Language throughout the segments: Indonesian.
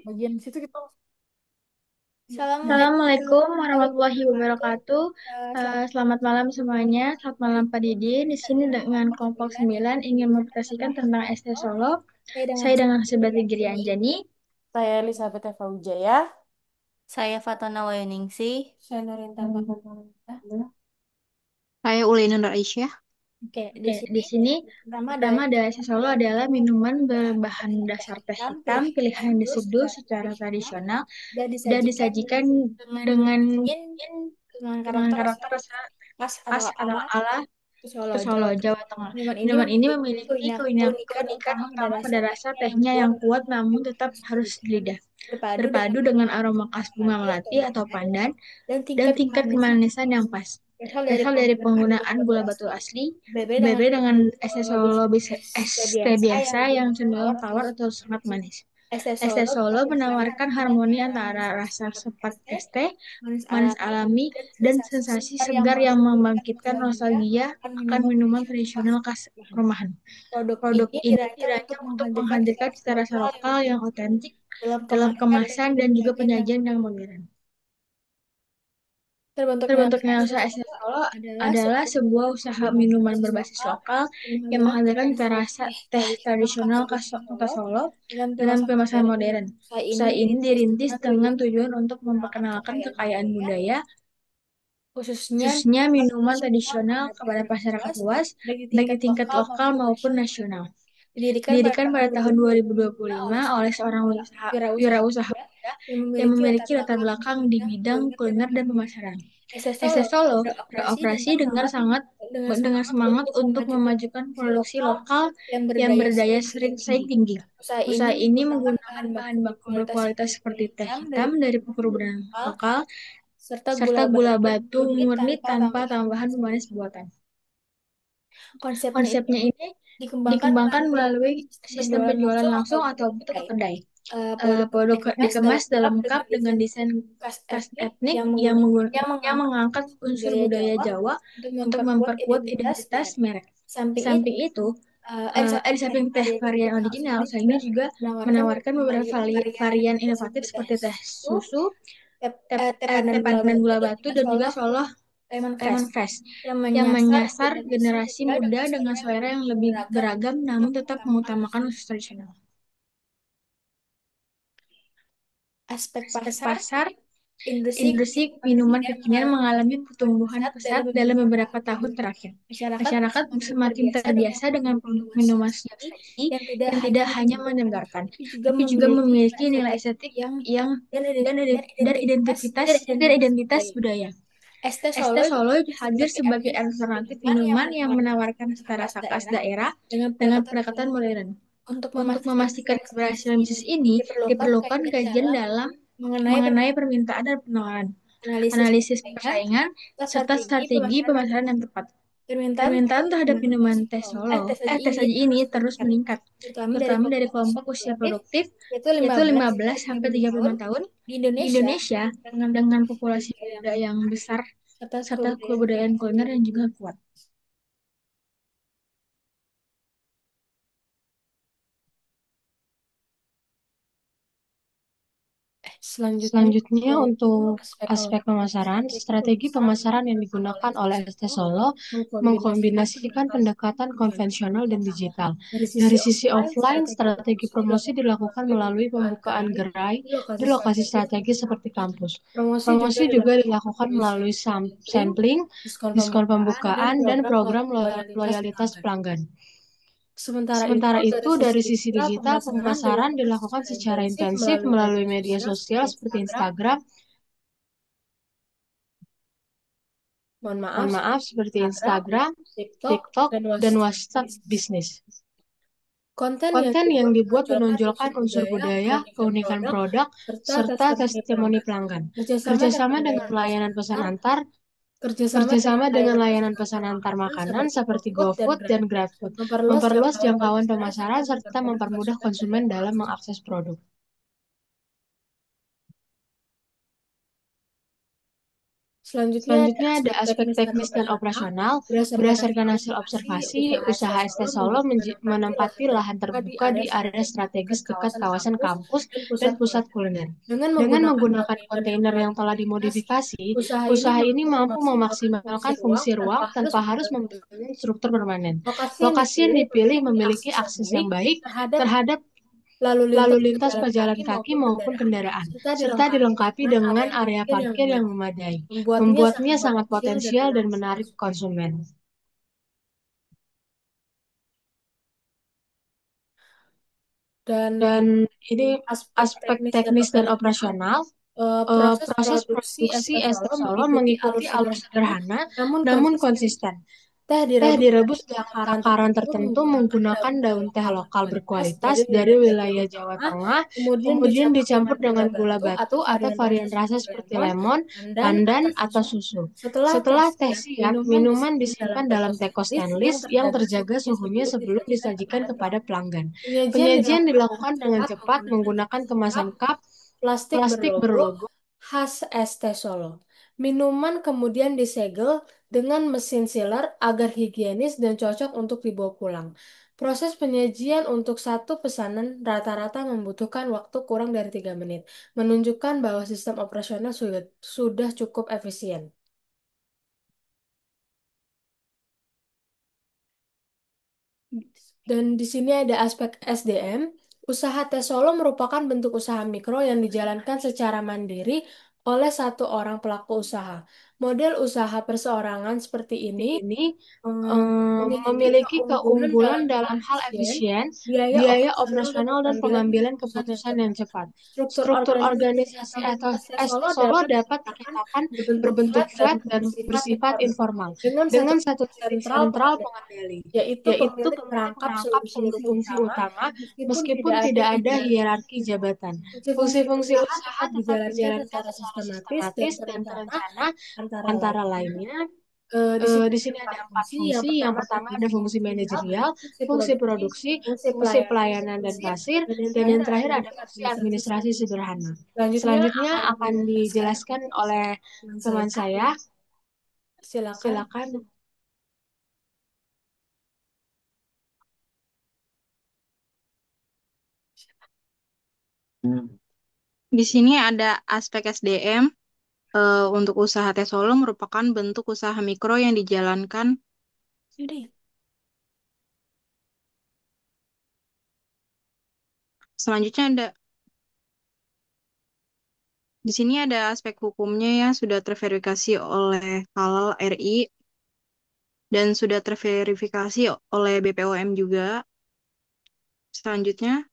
bagian situ kita. Assalamualaikum Assalamualaikum warahmatullahi warahmatullahi wabarakatuh. wabarakatuh. Selamat Selamat malam semuanya. Selamat malam Pak Didi. Di sini dengan kelompok 9 ingin mempresentasikan tentang ST Solo. saya dengan Saya dengan Sebagai Giri Anjani. saya Elizabeth Eva Wijaya. Saya Fatona Wayoningsi. Saya Nurinta Bangka. Saya Ulainan Aisyah. Oke, di Oke, sini di sini pertama ada pertama ada ST Solo adalah minuman berbahan dasar teh hitam, hitam, pilihan pilihan yang diseduh diseduh secara tradisional dan dan disajikan disajikan dengan dengan mungkin dengan dengan karakter rasa karakter rasa khas atau khas atau ala ala ke Solo, Solo, Jawa Tengah. Jawa Tengah. Minuman ini Minuman ini memiliki memiliki keunikan keunikan utama pada utama rasa pada rasa tehnya yang tehnya kuat yang kuat namun tetap harus di lidah. berpadu dengan Berpadu dengan aroma khas bunga melati atau melati atau pandan pandan dan dan tingkat tingkat kemanisan kemanisan yang pas. berasal dari Berasal dari penggunaan penggunaan gula gula batu batu asli. asli, Berbeda dengan berbeda dengan es teh Solo bisa es teh teh biasa yang biasa yang cenderung cenderung tawar atau tawar atau sangat manis. es teh Es teh Solo Solo menawarkan menawarkan harmoni harmoni antara antara rasa rasa seperti sepat es teh, es teh, manis manis alami, alami, dan dan sensasi sensasi segar yang segar yang membangkitkan membangkitkan nostalgia nostalgia akan akan minuman minuman tradisional khas tradisional khas rumahan. rumahan. Produk Produk ini ini dirancang untuk dirancang untuk menghadirkan cita menghadirkan rasa cita rasa lokal yang lokal yang unik otentik dalam dalam kemasan dan kemasan juga dan juga penyajian yang penyajian yang modern. terbentuknya Terbentuknya es teh usaha es Solo teh Solo adalah adalah sebuah sebuah usaha minuman minuman berbasis berbasis lokal lokal yang yang menghadirkan cita menghadirkan cita rasa rasa teh teh tradisional khas tradisional khas kota kota Solo Solo dengan dengan kemasan kemasan modern. modern. Usaha ini Usaha ini dirintis dirintis dengan dengan tujuan tujuan untuk memperkenalkan memperkenalkan kekayaan kekayaan budaya, budaya, khususnya khususnya minuman minuman tradisional tradisional kepada kepada masyarakat masyarakat luas, luas, baik di baik tingkat di tingkat lokal lokal maupun maupun nasional. nasional. Didirikan pada Didirikan tahun pada tahun 2025 2025 oleh oleh seorang seorang usaha, wirausaha wirausaha muda muda yang yang memiliki latar memiliki latar belakang di belakang di bidang bidang kuliner dan kuliner dan pemasaran. pemasaran. SS SS Solo Solo beroperasi beroperasi dengan dengan sangat semangat semangat untuk untuk memajukan memajukan produksi produksi lokal lokal yang yang berdaya berdaya saing saing tinggi. tinggi. Usaha ini Usaha ini menggunakan menggunakan bahan bahan baku baku berkualitas berkualitas seperti teh seperti teh hitam dari hitam dari pekebunan lokal lokal serta serta gula gula batu batu murni murni tanpa tanpa tambahan tambahan pemanis. pemanis buatan. Konsepnya ini Konsepnya ini dikembangkan dikembangkan melalui melalui sistem sistem penjualan penjualan langsung atau langsung atau kedai. kedai. Produk Produk dikemas dalam dikemas cup dalam dengan cup dengan desain desain khas khas etnik etnik yang yang yang mengangkat mengangkat unsur unsur budaya budaya Jawa Jawa untuk untuk memperkuat memperkuat identitas identitas merek. merek. Di Samping itu, samping itu, di di samping teh samping teh varian varian original, usaha original, ini usaha juga ini juga menawarkan menawarkan beberapa varian varian inovatif inovatif seperti teh seperti teh susu, susu, teh pandan teh gula pandan batu, gula dan batu, juga dan juga solo solo lemon fresh lemon fresh yang yang menyasar menyasar generasi generasi muda muda dengan dengan selera yang selera yang lebih lebih beragam beragam untuk namun tetap mengutamakan mengutamakan unsur usus tradisional. aspek Aspek pasar. pasar, Industri industri minuman minuman kekinian kekinian mengalami mengalami pertumbuhan pertumbuhan pesat pesat dalam beberapa tahun terakhir. masyarakat Masyarakat semakin semakin terbiasa dengan terbiasa dengan produk produk minuman siap minuman siap saji saji yang tidak yang hanya tidak hanya menyegarkan, menyegarkan, tapi juga tapi juga memiliki nilai memiliki nilai estetik estetik yang yang dan, dan, dan identitas dan dan identitas identitas budaya. budaya. Este ST Solo Solo hadir hadir sebagai sebagai alternatif alternatif minuman yang minuman yang menawarkan menawarkan rasa cita khas rasa khas daerah daerah dengan dengan pendekatan pendekatan modern. modern. Untuk Untuk memastikan memastikan keberhasilan bisnis keberhasilan ini bisnis ini, diperlukan diperlukan kajian kajian dalam dalam mengenai mengenai permintaan dan penawaran, analisis analisis persaingan persaingan, serta serta strategi strategi pemasaran yang pemasaran yang tepat. permintaan Permintaan terhadap terhadap minuman minuman teh teh Solo, Solo, saji teh ini saji ini terus terus meningkat, meningkat, terutama dari terutama dari kelompok kelompok usia usia produktif, produktif, yaitu yaitu 15 15 sampai sampai 35 tahun 35 tahun di di Indonesia Indonesia dengan dengan populasi populasi penduduk yang muda yang besar serta serta kebudayaan kebudayaan kuliner yang juga kuat. selanjutnya Selanjutnya untuk untuk aspek aspek pemasaran, pemasaran, strategi pemasaran yang digunakan oleh ST Solo mengkombinasikan mengkombinasikan pendekatan konvensional dan digital. dari sisi Dari sisi offline offline, strategi strategi promosi dilakukan melalui pembukaan gerai di di lokasi lokasi strategis. strategis seperti kampus. Promosi juga Promosi juga dilakukan dilakukan melalui melalui sampling, sampling, diskon diskon pembukaan, dan pembukaan, dan program program loyalitas loyalitas pelanggan. pelanggan. Sementara itu, Sementara dari itu, sisi dari sisi digital, digital, pemasaran pemasaran dilakukan dilakukan secara secara intensif intensif melalui melalui media media sosial sosial seperti seperti Instagram, Instagram, mohon mohon maaf, maaf, seperti Instagram, Instagram, TikTok, TikTok, dan dan WhatsApp WhatsApp bisnis. bisnis. Konten yang Konten yang dibuat dibuat menonjolkan menonjolkan unsur unsur budaya, budaya, keunikan keunikan produk, produk, serta serta testimoni testimoni pelanggan. pelanggan. Kerjasama dengan Kerjasama dengan layanan pesan layanan pesan antar, antar, kerjasama dengan kerjasama dengan layanan pesan layanan antar pesan antar makanan makanan seperti seperti GoFood dan GoFood dan GrabFood, GrabFood, memperluas memperluas jangkauan jangkauan pemasaran serta pemasaran serta mempermudah mempermudah konsumen dalam konsumen dalam mengakses. mengakses produk. Selanjutnya ada Selanjutnya ada aspek aspek teknis dan teknis dan operasional. operasional. Berdasarkan hasil Berdasarkan hasil observasi, observasi, usaha usaha ST ST Solo Solo menempati menempati lahan lahan terbuka terbuka di area di strategis dekat dekat kawasan kawasan kampus kampus dan dan pusat pusat kuliner. kuliner. Dengan Dengan menggunakan menggunakan kontainer yang kontainer telah yang telah dimodifikasi, dimodifikasi, usaha ini usaha ini mampu mampu memaksimalkan memaksimalkan fungsi ruang fungsi ruang tanpa harus tanpa harus membangun membangun struktur permanen. lokasi yang Lokasi yang dipilih dipilih memiliki memiliki akses yang akses yang baik baik terhadap terhadap lalu lalu lintas lintas pejalan pejalan kaki kaki maupun maupun kendaraan, kendaraan, serta dilengkapi dilengkapi dengan dengan area area parkir yang parkir yang memadai, memadai, membuatnya membuatnya sangat sangat potensial dan potensial dan menarik menarik konsumen. konsumen. Dan Dan ini aspek aspek teknis dan teknis dan operasional, operasional, proses proses produksi produksi ST ST Solo Solo mengikuti mengikuti alur alur sederhana sederhana namun namun konsisten. konsisten. Teh Teh direbus dengan direbus dengan takaran takaran tertentu tertentu menggunakan menggunakan daun teh daun teh lokal lokal berkualitas berkualitas dari dari wilayah Jawa wilayah Jawa Tengah, Tengah, kemudian kemudian dicampur dengan dicampur gula dengan gula batu batu atau atau varian rasa varian rasa seperti seperti lemon, lemon, pandan, pandan, atau atau susu. susu. Setelah teh Setelah teh siap, siap, minuman minuman disimpan dalam disimpan teko dalam teko stainless stainless yang terjaga terjaga suhunya suhunya sebelum sebelum disajikan disajikan kepada kepada pelanggan. pelanggan. Penyajian Penyajian dilakukan dengan dilakukan dengan cepat cepat menggunakan menggunakan kemasan kemasan cup cup plastik plastik berlogo berlogo. khas ST Solo. Minuman kemudian disegel dengan mesin sealer agar higienis dan cocok untuk dibawa pulang. Proses penyajian untuk satu pesanan rata-rata membutuhkan waktu kurang dari 3 menit, menunjukkan bahwa sistem operasional sudah cukup efisien. Dan di sini ada aspek SDM. Usaha Teh Solo merupakan bentuk usaha mikro yang dijalankan secara mandiri oleh satu orang pelaku usaha. Model usaha perseorangan seperti ini Ini eh, memiliki memiliki keunggulan keunggulan dalam hal dalam hal efisien, efisien, biaya biaya operasional, dan operasional, dan pengambilan pengambilan keputusan yang keputusan yang cepat. cepat. Struktur Struktur organisasi organisasi atau atau lintas Teh ST Solo Solo dapat dapat dikatakan dikatakan berbentuk berbentuk flat dan flat dan bersifat bersifat informal, informal, dengan satu dengan satu titik titik sentral sentral pengendali, pengendali, yaitu yaitu pemilik pemilik merangkap merangkap seluruh seluruh fungsi fungsi utama utama, meskipun meskipun tidak ada tidak ada hierarki. hierarki jabatan. Fungsi-fungsi Fungsi-fungsi usaha usaha tetap tetap dijalankan dijalankan secara secara sistematis dan sistematis dan terencana terencana. antara lain. Antara lainnya, Di sini di ada sini ada empat empat fungsi. Yang fungsi. Yang pertama ada pertama ada fungsi fungsi manajerial, manajerial, fungsi fungsi produksi, produksi, fungsi fungsi pelayanan dan pelayanan dan kasir, kasir, dan yang dan terakhir yang ada terakhir ada fungsi fungsi administrasi administrasi sederhana. sederhana. Selanjutnya Selanjutnya akan akan dijelaskan dijelaskan oleh teman teman saya. saya. Silakan. Silakan. Di sini ada aspek SDM. Untuk usaha Teh Solo merupakan bentuk usaha mikro yang dijalankan. Selanjutnya di sini ada aspek hukumnya yang sudah terverifikasi oleh Halal RI dan sudah terverifikasi oleh BPOM juga. Selanjutnya,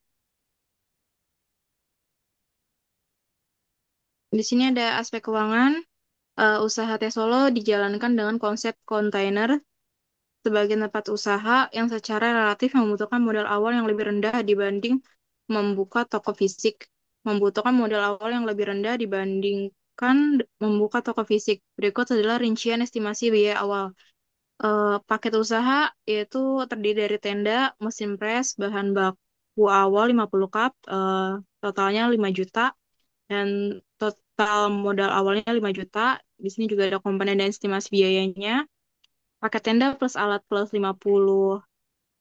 di sini ada aspek keuangan. Usaha Teh Solo dijalankan dengan konsep kontainer sebagai tempat usaha yang secara relatif membutuhkan modal awal yang lebih rendah dibanding membuka toko fisik. Membutuhkan modal awal yang lebih rendah dibandingkan membuka toko fisik. Berikut adalah rincian estimasi biaya awal. Paket usaha yaitu terdiri dari tenda, mesin pres, bahan baku awal 50 cup, totalnya 5 juta, dan total modal awalnya 5 juta. Di sini juga ada komponen dan estimasi biayanya. Paket tenda plus alat plus 50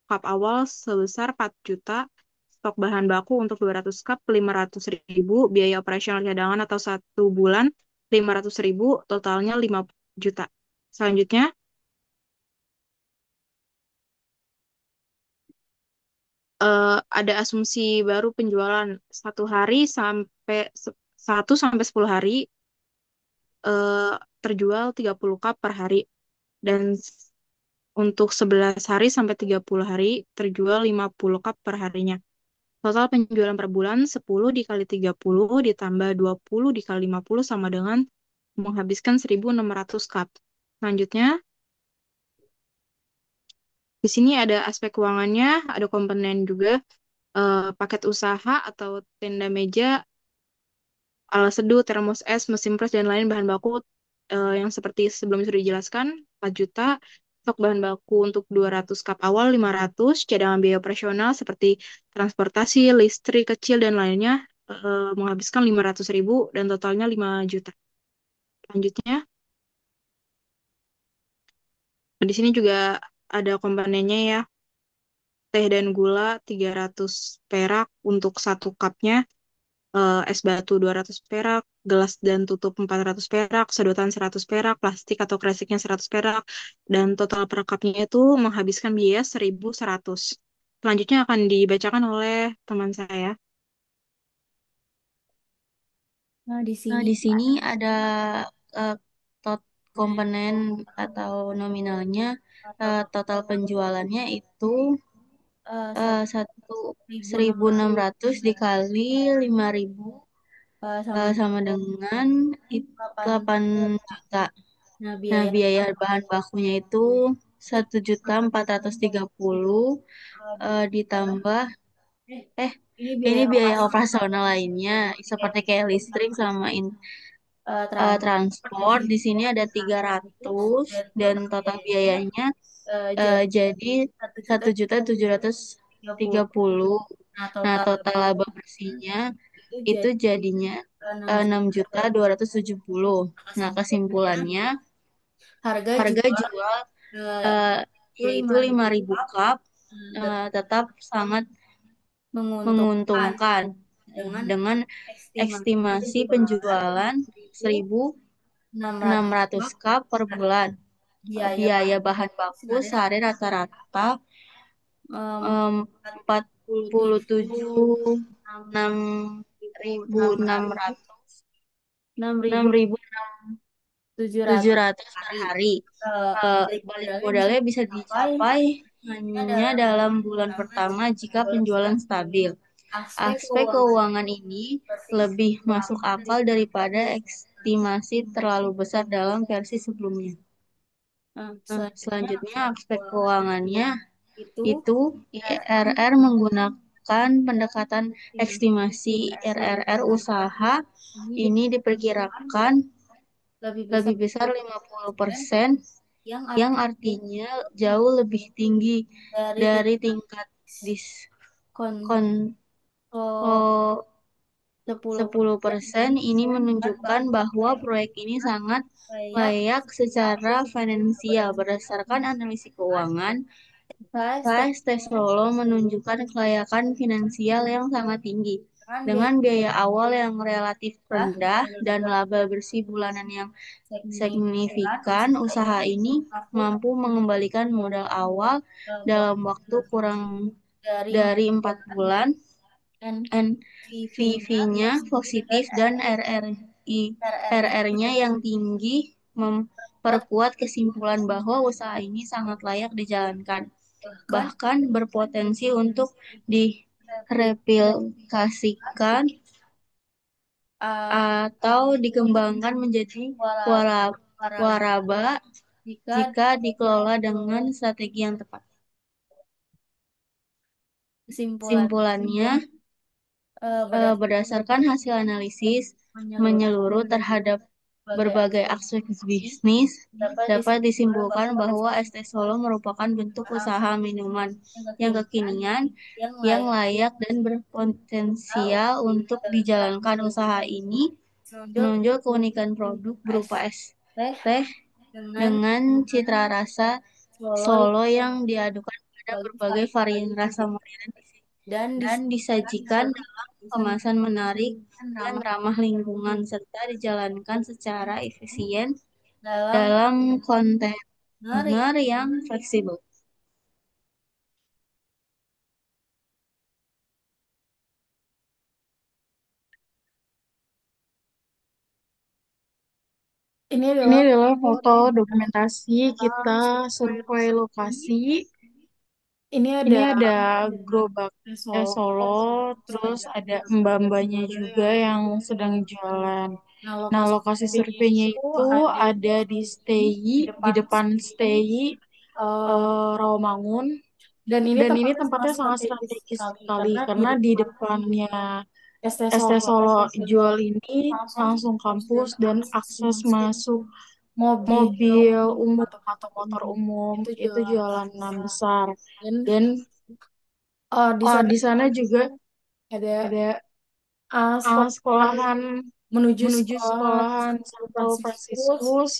cup awal sebesar 4 juta. Stok bahan baku untuk 200 cup 500.000. Biaya operasional cadangan atau 1 bulan 500.000. Totalnya 5 juta. Selanjutnya, ada asumsi baru penjualan 1 sampai 10 hari eh, terjual 30 cup per hari, dan untuk 11 hari sampai 30 hari terjual 50 cup per harinya. Total penjualan per bulan 10 dikali 30 ditambah 20 dikali 50 sama dengan menghabiskan 1.600 cup. Selanjutnya, di sini ada aspek keuangannya, ada komponen juga, paket usaha atau tenda meja, alas seduh, termos es, mesin pres, dan lain bahan baku yang seperti sebelumnya sudah dijelaskan, 4 juta. Stok bahan baku untuk 200 cup awal 500, cadangan biaya operasional seperti transportasi, listrik kecil, dan lainnya menghabiskan 500.000 dan totalnya 5 juta. Selanjutnya, Nah, di sini juga ada komponennya ya. Teh dan gula 300 perak untuk satu cupnya, es batu 200 perak, gelas dan tutup 400 perak, sedotan 100 perak, plastik atau kresiknya 100 perak, dan total per cupnya itu menghabiskan biaya 1.100. Selanjutnya akan dibacakan oleh teman saya. Nah, di Nah, sini di sini ada ada eh, tot komponen atau nominalnya, total penjualannya itu satu satu ribu enam 1.600 dikali 5.000 sama sama dengan 8 8 juta. Nah, Nah, biaya biaya bahan bakunya itu 1.430 eh, ditambah eh ini ini biaya biaya operasi operasional lainnya seperti kayak listrik sama transport. transportasi Di sini ada 300 dan dan total total biayanya biayanya jadi jadi satu juta satu juta tujuh ratus tiga tiga puluh puluh. Nah, Nah, total total laba bersihnya itu itu jadi jadinya 6.270.000. Nah, kesimpulannya kesimpulannya harga harga jual jual eh, itu yaitu 5.000 5.000 cup tetap sangat menguntungkan menguntungkan dengan dengan estimasi estimasi penjualan penjualan 1.600 1.600 cup per bulan. biaya Biaya bahan bahan baku sehari sehari rata-rata empat empat puluh puluh tujuh tujuh enam enam ribu ribu enam enam ratus ratus enam enam ribu ribu tujuh tujuh ratus ratus per hari. hari. Balik Balik modalnya bisa modalnya bisa dicapai dicapai hanya hanya dalam dalam bulan pertama pertama jika jika penjualan penjualan stabil. stabil. Aspek Aspek keuangan keuangan ini lebih lebih masuk akal akal daripada estimasi terlalu besar dalam versi sebelumnya. selanjutnya Selanjutnya, aspek aspek keuangan keuangannya itu itu RR IRR menggunakan pendekatan estimasi RRR usaha ini ini diperkirakan diperkirakan lebih besar lebih besar 50%, yang yang artinya artinya jauh lebih tinggi dari dari tingkat tingkat kontrol diskon 10%. Ini 10% menunjukkan bahwa proyek ini sangat layak layak secara finansial. Berdasarkan analisis keuangan, price Tes tes Solo menunjukkan kelayakan finansial yang sangat tinggi. dengan Dengan biaya biaya awal yang relatif rendah dan dan laba laba bersih bulanan yang signifikan signifikan, usaha ini mampu mengembalikan modal awal dalam waktu kurang dari dari 4 bulan. NPV-nya NPV-nya dan positif dan RR-nya RR-nya yang tinggi buat memperkuat kesimpulan bahwa usaha ini sangat layak dijalankan, bahkan bahkan berpotensi untuk replik direplikasikan uh, atau dikembangkan menjadi warab wara- warab waraba jika jika dikelola dengan strategi yang tepat. kesimpulan Kesimpulannya, berdasarkan berdasarkan hasil analisis menyeluruh menyeluruh terhadap sebagai berbagai aspek bisnis, dapat dapat disimpulkan disimpulkan bahwa bahwa ST es teh Solo merupakan bentuk usaha minuman yang yang kekinian kekinian, yang yang layak layak dan berpotensial untuk dijalankan. Usaha ini menunjuk menonjol keunikan produk berupa es teh teh dengan dengan citra rasa Solo Solo yang diadukan pada bagi berbagai varian rasa modern dan dan disajikan dalam disajikan kemasan menarik dan ramah ramah lingkungan serta dijalankan secara efisien dalam dalam ngeri kontainer yang fleksibel. Ini Ini adalah adalah foto foto dokumentasi kita survei survei lokasi. lokasi. Ini Ini ada ada gerobak di es Solo, Solo, terus terus ada ada mbak-mbaknya juga yang sedang jualan. nah Nah, lokasi lokasi surveinya surveinya itu itu ada ada di di STI, di depan depan STI eh, Rawamangun. dan ini Dan ini tempatnya sangat tempatnya sangat strategis strategis sekali sekali karena di karena di depan depannya ST ST Solo Solo jual jual ini langsung langsung kampus dan kampus dan akses akses masuk masuk mobil mobil umum atau atau motor motor umum umum itu itu jualan jalanan besar. dan Dan di sana di sana juga ada ada sekolahan sekolahan menuju menuju sekolah sekolahan Santo Santo Fransiskus Fransiskus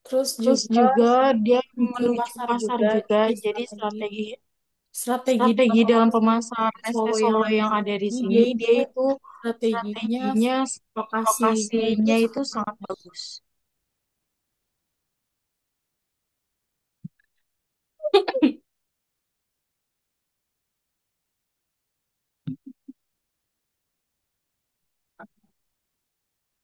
Terus Terus juga juga dia menuju menuju pasar pasar juga, juga, jadi jadi strategi strategi strategi strategi dalam dalam pemasaran pemasaran ST Solo Solo yang yang ada di ini sini, dia dia itu itu strateginya strateginya lokasinya itu lokasinya itu sangat bagus.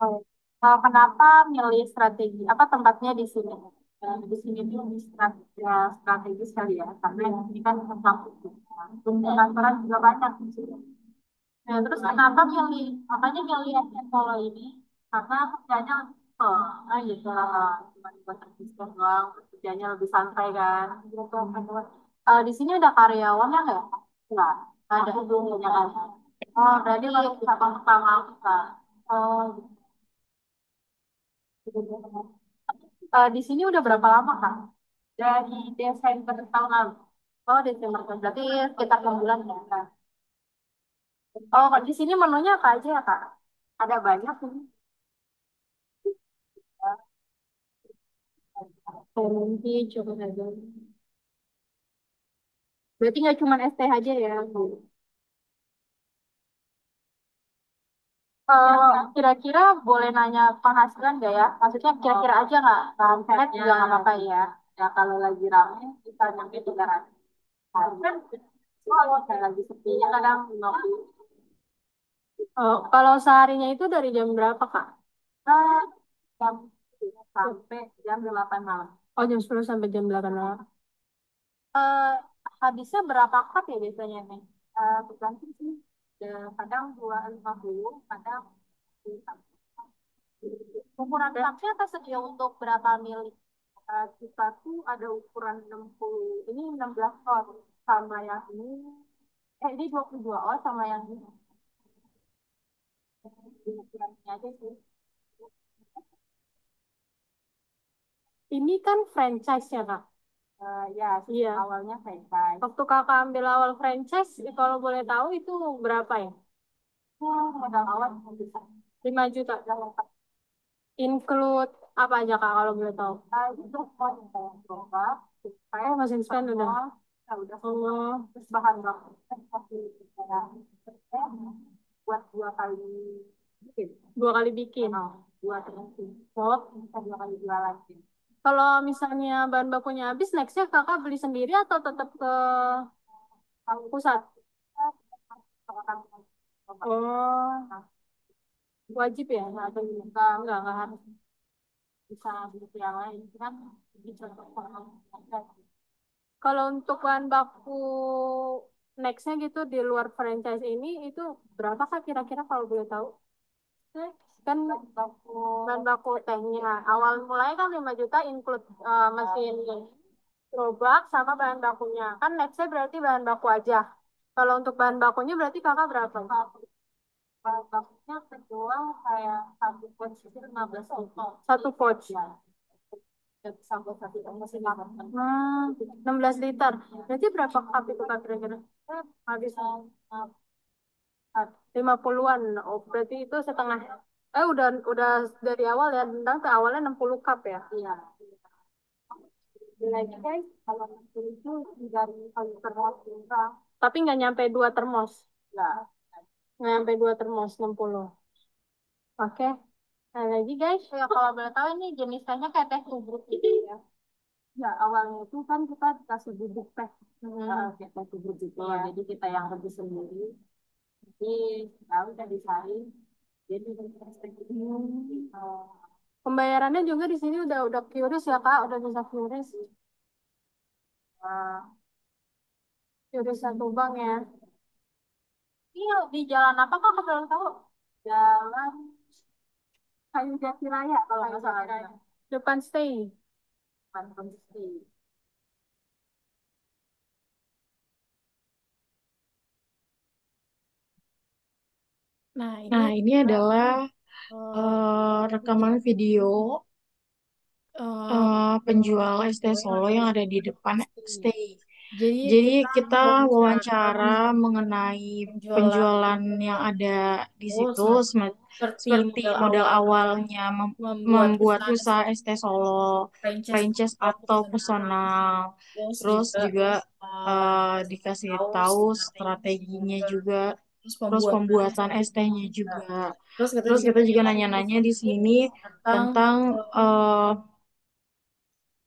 Oh. Kenapa milih strategi apa tempatnya di sini? Di sini tuh di strategis kali ya, karena ini kan tentang kantoran juga banyak di sini. Nah, terus kenapa milih, makanya milih yang Solo ini, karena kerjanya lebih simple, gitu lah, cuma buat terpisah doang, terus kerjanya lebih santai kan, gitu. Di sini ada karyawannya nggak? Nggak, nggak ada hubungannya kan. Oh, berarti baru cabang pertama kita. Oh, gitu. Di sini udah berapa lama Kak? Dari Desember tahun lalu. Oh, Desember tahun berarti sekitar 6 bulan ya Kak. Oh, di sini menunya apa aja ya Kak? Ada banyak ini. Nanti coba aja. Berarti nggak cuma es teh aja ya? Kira-kira boleh nanya penghasilan nggak ya? Maksudnya kira-kira aja nggak? Omset juga nggak apa-apa ya. Ya kalau lagi rame bisa nyampe 300. Kan kalau saya lagi sepinya kadang 50. Oh, kalau seharinya itu dari jam berapa, Kak? Nah, jam 10 sampai jam 8 malam. Oh, jam 10 sampai jam 8 malam. Eh, Habisnya berapa cup ya biasanya nih? Tergantung sih. Kadang 250, kadang 1. Ukuran cupnya tersedia untuk berapa mili? Kita tuh ada ukuran 60, ini 16 oz sama yang ini. Ini 22 oz sama yang ini. Ukurannya aja sih. Ini kan franchise ya, Kak? Ya, iya. Awalnya franchise. Waktu kakak ambil awal franchise, kalau boleh tahu itu berapa ya? Modal awal 5 juta. Include apa aja kak kalau boleh tahu? Itu pokoknya kayak gerobak, kayak mesin stand udah. Ya udah semua. Terus bahan baku kan pasti kayak buat 2 kali bikin. 2 kali bikin. Dua terus. Oh, bisa 2 kali jualan. Kalau misalnya bahan bakunya habis, nextnya kakak beli sendiri atau tetap ke pusat? Oh, wajib ya? Atau enggak harus bisa beli ke yang lain. Itu kan bisa kalau untuk bahan baku nextnya gitu di luar franchise ini itu berapa kak kira-kira kalau boleh tahu? Kan bahan baku tehnya awal mulai kan 5 juta include mesin gerobak sama bahan bakunya. Kan nextnya berarti bahan baku aja. Kalau untuk bahan bakunya berarti kakak berapa? Bahan bakunya terjual kayak 1 pouch itu 15 juta. 1 pouch. Sampai 1 mesin 16 liter. Berarti berapa cup itu kak kira-kira? Habis 50-an. Oh, berarti itu setengah. Udah dari awal ya, tentang ke awalnya 60 cup ya. Iya. Lagi guys, kalau 60 itu dari kali termos juga. Tapi nggak nyampe 2 termos. Nggak nyampe 2 termos 60. Oke. Nah lagi guys. Ya kalau boleh tahu ini jenis tehnya kayak teh tubruk gitu ya. Ya, awalnya itu kan kita dikasih bubuk teh, kayak teh tubruk gitu. Ya. Jadi kita yang rebus sendiri. Jadi, ya udah disaring. Jadi, kita pembayarannya juga di sini udah QRIS ya Kak, udah bisa QRIS. Uh, QRIS satu bank ya. Iya, di jalan apa Kak kalau tahu? Jalan Kayu Jati Raya kalau nggak salah. Depan stay. Depan stay. Nah, ini Nah, ini adalah video rekaman video eh, penjual ST yang Solo ada yang di ada di depan stay. stay. Jadi Jadi kita kita wawancara wawancara mengenai penjualan penjualan yang ada di oh, situ, seperti seperti modal modal awal awalnya membuat membuat usaha usaha ST Solo, franchise franchise atau atau personal. personal. Terus Terus juga juga uh, dikasih tahu tahu strategi strateginya juga. juga, Terus terus pembuatan pembuatan ST-nya juga. juga. Terus kita Terus juga kita juga nanya nanya-nanya di sini tentang tentang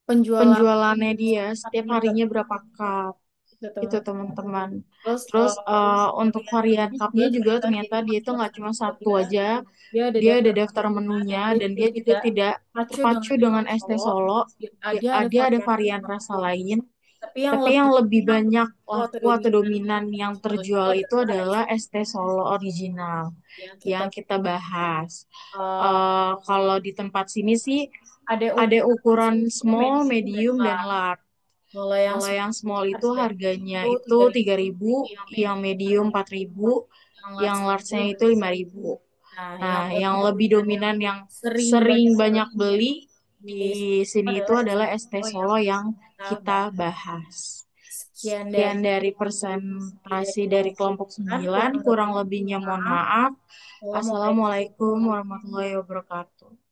penjualan penjualannya dia setiap harinya harinya berapa cup gitu gitu teman. teman-teman. Terus Terus untuk varian ini juga cupnya juga ternyata dia ternyata itu dia nggak itu cuma nggak satu cuma satu aja. aja, Dia ada dia ada daftar daftar dan menunya dia dan dia juga juga tidak tidak pacu terpacu dengan dengan es ST Solo. Solo. Dia ada Dia ada varian varian rasa lain, tapi yang tapi yang lebih lebih banyak kuat laku atau dominan dominan yang terjual itu adalah ST Solo original yang kita yang kita bahas. uh, Kalau di tempat sini sih ada ada ukuran ukuran small, medium dan medium, dan large. large. Kalau yang Kalau yang small itu harga harganya itu itu 3.000, 3.000, yang yang medium medium 4.000, yang yang large itu large-nya itu 5.000. nah Nah, yang yang lebih lebih dominan yang sering sering banyak banyak beli di di sini itu adalah adalah ST SO yang Solo yang kita kita bahas. bahas. Sekian dari Sekian dari dari presentasi dari kelompok kelompok 9, kurang kurang lebih lebihnya mohon maaf. maaf. Assalamualaikum Assalamualaikum warahmatullahi wabarakatuh.